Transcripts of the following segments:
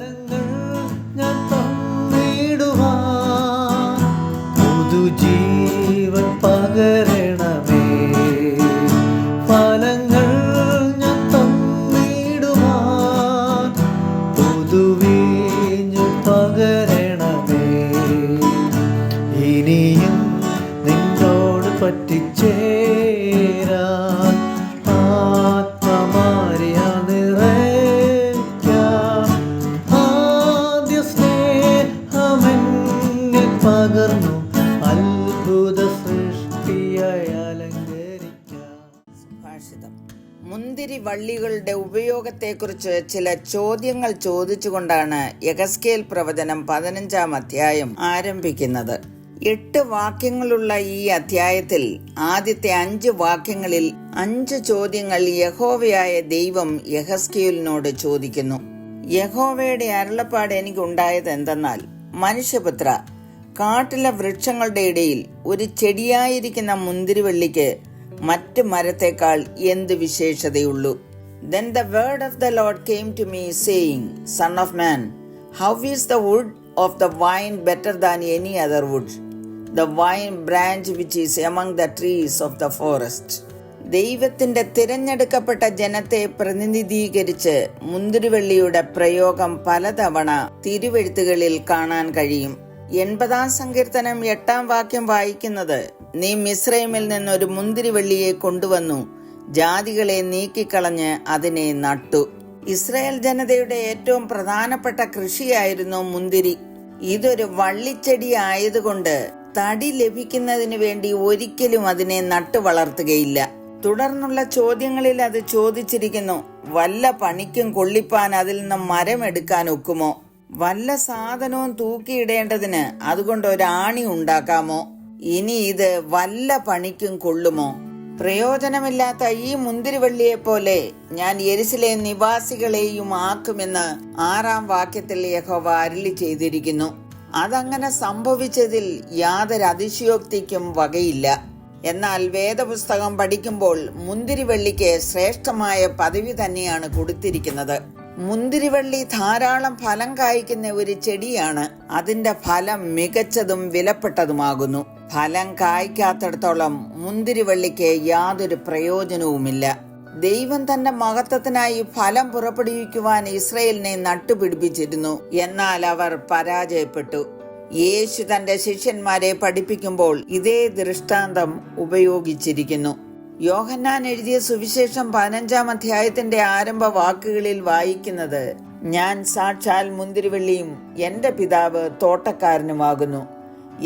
ഫലങ്ങൾ ഞാൻ തന്നിടുവാൻ പുതുജീവൻ പകരണമേ. ഫലങ്ങൾ ഞാൻ തന്നിടുവാൻ പുതുവീഞ്ഞു പകരണമേ. ഇനിയും നിന്നോട് പറ്റിച്ചേരാൻ ആത്മമാരിയാ നിറയ്ക്കാം. ആദ്യ സ്നേഹമെന്നിൽ പകർന്നു അത്ഭുത സൃഷ്ടിയായി അലങ്കരിക്കാം. സുഭാഷിതം. മുന്തിരി വള്ളികളുടെ ഉപയോഗത്തെക്കുറിച്ച് ചില ചോദ്യങ്ങൾ ചോദിച്ചുകൊണ്ടാണ് യെഹെസ്കേൽ പ്രവചനം 15-ാം അധ്യായം ആരംഭിക്കുന്നത്. 8 വാക്യങ്ങളുള്ള ഈ അധ്യായത്തിൽ ആദ്യത്തെ 5 വാക്യങ്ങളിൽ 5 ചോദ്യങ്ങൾ യഹോവയായ ദൈവം യെഹെസ്കേലിനോട് ചോദിക്കുന്നു. യഹോവയുടെ അരുളപ്പാട് എനിക്കുണ്ടായത് എന്തെന്നാൽ, മനുഷ്യപുത്ര, കാട്ടിലെ വൃക്ഷങ്ങളുടെ ഇടയിൽ ഒരു ചെടിയായിരിക്കുന്ന മുന്തിരിവള്ളിക്ക് മറ്റ് മരത്തേക്കാൾ എന്ത് വിശേഷതയുള്ളൂ? Then the word of the Lord came to me, saying, Son of man, how is the wood of the vine better than any other wood, the vine branch which is among the trees of the forest? ദൈവത്തിന്റെ തിരഞ്ഞെടുക്കപ്പെട്ട ജനത്തെ പ്രതിനിധീകരിച്ച് മുന്തിരിവള്ളിയുടെ പ്രയോഗം പലതവണ തിരുവെഴുത്തുകളിൽ കാണാൻ കഴിയും. 80-ാം സങ്കീർത്തനം 8-ാം വാക്യം വായിക്കുന്നത്, നീ മിസ്രൈമിൽ നിന്നൊരു മുന്തിരിവള്ളിയെ കൊണ്ടുവന്നു, ജാതികളെ നീക്കിക്കളഞ്ഞ് അതിനെ നട്ടു. ഇസ്രായേൽ ജനതയുടെ ഏറ്റവും പ്രധാനപ്പെട്ട കൃഷിയായിരുന്നു മുന്തിരി. ഇതൊരു വള്ളിച്ചെടി ആയതുകൊണ്ട് തടി ലഭിക്കുന്നതിന് വേണ്ടി ഒരിക്കലും അതിനെ നട്ടു വളർത്തുകയില്ല. തുടർന്നുള്ള ചോദ്യങ്ങളിൽ അത് ചോദിച്ചിരിക്കുന്നു, വല്ല പണിക്കും കൊള്ളിപ്പാൻ അതിൽ നിന്ന് മരം എടുക്കാൻ ഒക്കുമോ? വല്ല സാധനവും തൂക്കിയിടേണ്ടതിന് അതുകൊണ്ട് ഒരാണി ഉണ്ടാക്കാമോ? ഇനി ഇത് വല്ല പണിക്കും കൊള്ളുമോ? പ്രയോജനമില്ലാത്ത ഈ മുന്തിരിവള്ളിയെ പോലെ ഞാൻ യെരുശലേം നിവാസികളെയും ആക്കുമെന്ന് 6-ാം വാക്യത്തിൽ യഹോവ അരുളി ചെയ്തിരിക്കുന്നു. അതങ്ങനെ സംഭവിച്ചതിൽ യാതൊരു അതിശയോക്തിക്കും വകയില്ല. എന്നാൽ വേദപുസ്തകം പഠിക്കുമ്പോൾ മുന്തിരിവള്ളിക്ക് ശ്രേഷ്ഠമായ പദവി തന്നെയാണ് കൊടുത്തിരിക്കുന്നത്. മുന്തിരിവള്ളി ധാരാളം ഫലം കായ്ക്കുന്ന ഒരു ചെടിയാണ്. അതിന്റെ ഫലം മികച്ചതും വിലപ്പെട്ടതുമാകുന്നു. ഫലം കായ്ക്കാത്തിടത്തോളം മുന്തിരിവള്ളിക്ക് യാതൊരു പ്രയോജനവുമില്ല. ദൈവം തന്റെ മഹത്വത്തിനായി ഫലം പുറപ്പെടുവിക്കുവാൻ ഇസ്രായേലിനെ നട്ടുപിടിപ്പിച്ചിരുന്നു. എന്നാൽ അവർ പരാജയപ്പെട്ടു. യേശു തന്റെ ശിഷ്യന്മാരെ പഠിപ്പിക്കുമ്പോൾ ഇതേ ദൃഷ്ടാന്തം ഉപയോഗിച്ചിരിക്കുന്നു. യോഹന്നാൻ എഴുതിയ സുവിശേഷം 15-ാം അധ്യായത്തിന്റെ ആരംഭ വാക്കുകളിൽ വായിക്കുന്നത്, ഞാൻ സാക്ഷാൽ മുന്തിരിവള്ളിയും എന്റെ പിതാവ് തോട്ടക്കാരനുമാകുന്നു.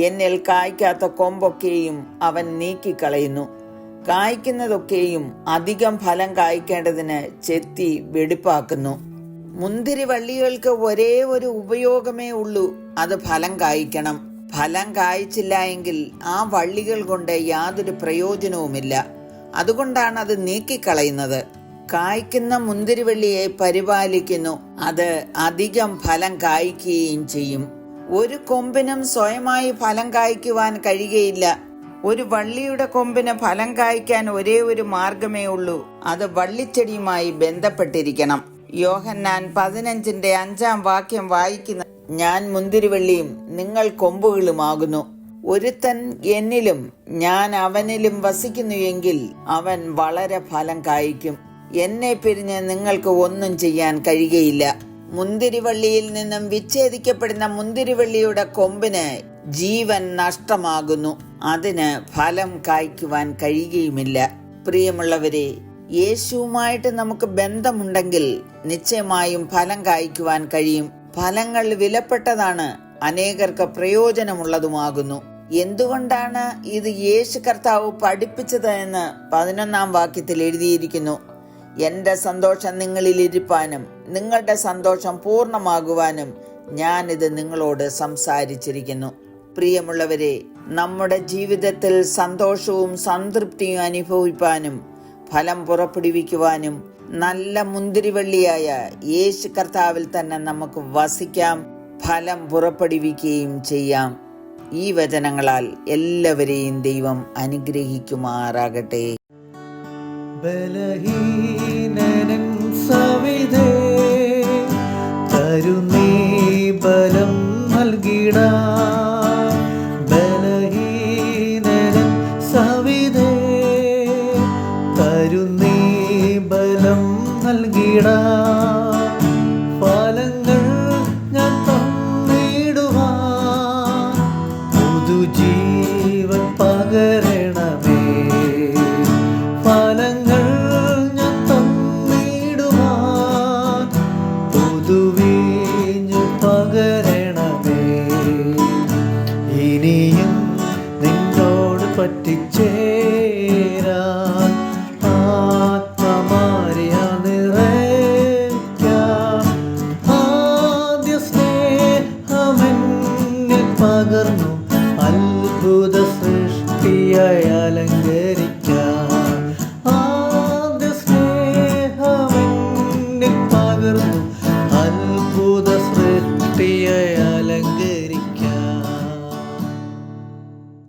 എന്നിൽ കായ്ക്കാത്ത കൊമ്പൊക്കെയും അവൻ നീക്കിക്കളയുന്നു, കായ്ക്കുന്നതൊക്കെയും അധികം ഫലം കായ്ക്കേണ്ടതിന് ചെത്തി വെടിപ്പാക്കുന്നു. മുന്തിരിവള്ളികൾക്ക് ഒരേ ഒരു ഉപയോഗമേ ഉള്ളൂ, അത് ഫലം കായ്ക്കണം. ഫലം കായ്ച്ചില്ല എങ്കിൽ ആ വള്ളികൾ കൊണ്ട് യാതൊരു പ്രയോജനവുമില്ല. അതുകൊണ്ടാണ് അത് നീക്കിക്കളയുന്നത്. കായ്ക്കുന്ന മുന്തിരിവള്ളിയെ പരിപാലിക്കുന്നു, അത് അധികം ഫലം കായ്ക്കുകയും ചെയ്യും. ഒരു കൊമ്പിനും സ്വയമായി ഫലം കായ്ക്കുവാൻ കഴിയുകയില്ല. ഒരു വള്ളിയുടെ കൊമ്പിന് ഫലം കായ്ക്കാൻ ഒരേ ഒരു മാർഗമേ ഉള്ളൂ, അത് വള്ളിച്ചെടിയുമായി ബന്ധപ്പെട്ടിരിക്കണം. യോഹന്നാൻ 15-ന്റെ 5-ാം വാക്യം വായിക്കുന്ന, ഞാൻ മുന്തിരിവള്ളിയും നിങ്ങൾ കൊമ്പുകളുമാകുന്നു. ഒരുത്തൻ എന്നിലും ഞാൻ അവനിലും വസിക്കുന്നു എങ്കിൽ അവൻ വളരെ ഫലം കായ്ക്കും. എന്നെ പിരിഞ്ഞ് നിങ്ങൾക്ക് ഒന്നും ചെയ്യാൻ കഴിയുകയില്ല. മുന്തിരിവള്ളിയിൽ നിന്നും വിച്ഛേദിക്കപ്പെടുന്ന മുന്തിരിവള്ളിയുടെ കൊമ്പിന് ജീവൻ നഷ്ടമാകുന്നു, അതിന് ഫലം കായ്ക്കുവാൻ കഴിയുകയുമില്ല. പ്രിയമുള്ളവരെ, യേശുവുമായിട്ട് നമുക്ക് ബന്ധമുണ്ടെങ്കിൽ നിശ്ചയമായും ഫലം കായ്ക്കുവാൻ കഴിയും. ഫലങ്ങൾ വിലപ്പെട്ടതാണ്, അനേകർക്ക് പ്രയോജനമുള്ളതുമാകുന്നു. എന്തുകൊണ്ടാണ് ഇത് യേശു കർത്താവ് പഠിപ്പിച്ചത് എന്ന് 11-ാം വാക്യത്തിൽ എഴുതിയിരിക്കുന്നു. എന്റെ സന്തോഷം നിങ്ങളിൽ ഇരിപ്പാനും നിങ്ങളുടെ സന്തോഷം പൂർണ്ണമാകുവാനും ഞാനിത് നിങ്ങളോട് സംസാരിച്ചിരിക്കുന്നു. പ്രിയമുള്ളവരെ, നമ്മുടെ ജീവിതത്തിൽ സന്തോഷവും സംതൃപ്തിയും അനുഭവിപ്പാനും ഫലം പുറപ്പെടുവിക്കുവാനും നല്ല മുന്തിരിവള്ളിയായ യേശു കർത്താവിൽ തന്നെ നമുക്ക് വസിക്കാം, ഫലം പുറപ്പെടുവിക്കുകയും ചെയ്യാം. ഈ വചനങ്ങളാൽ എല്ലാവരെയും ദൈവം അനുഗ്രഹിക്കുമാറാകട്ടെ. ബലഹീനൻ സവിധേ കരുണേ സൃഷ്ടിയായി